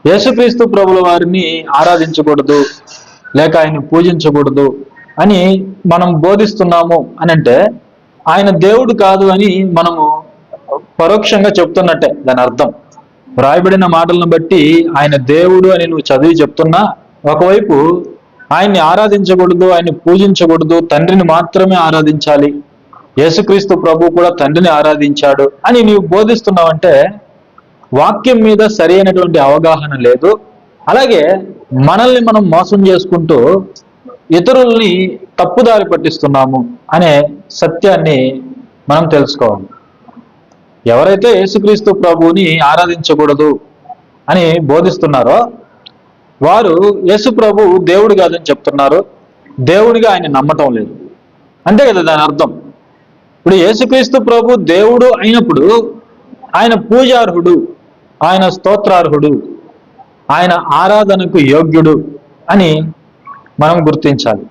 యేసుక్రీస్తు ప్రభుల వారిని ఆరాధించకూడదు లేక ఆయన పూజించకూడదు అని మనం బోధిస్తున్నాము అని అంటే ఆయన దేవుడు కాదు అని మనము పరోక్షంగా చెప్తున్నట్టే దాని అర్థం. వ్రాయబడిన మాటలను బట్టి ఆయన దేవుడు అని నువ్వు చదివి చెప్తున్నా, ఒకవైపు ఆయన్ని ఆరాధించకూడదు, ఆయన్ని పూజించకూడదు, తండ్రిని మాత్రమే ఆరాధించాలి, యేసుక్రీస్తు ప్రభు కూడా తండ్రిని ఆరాధించాడు అని నీవు బోధిస్తున్నావంటే వాక్యం మీద సరి అయినటువంటి అవగాహన లేదు. అలాగే మనల్ని మనం మోసం చేసుకుంటూ ఇతరుల్ని తప్పుదారి పట్టిస్తున్నాము అనే సత్యాన్ని మనం తెలుసుకోవాలి. ఎవరైతే యేసుక్రీస్తు ప్రభువుని ఆరాధించకూడదు అని బోధిస్తున్నారో వారు యేసు ప్రభు దేవుడు కాదని చెప్తున్నారు, దేవుడిగా ఆయన నమ్మటం లేదు. అంతే కదా దాని అర్థం. ఇప్పుడు యేసుక్రీస్తు ప్రభు దేవుడు అయినప్పుడు ఆయన పూజార్హుడు, ఆయన స్తోత్రార్హుడు, ఆయన ఆరాధనకు యోగ్యుడు అని మనం గుర్తించాలి.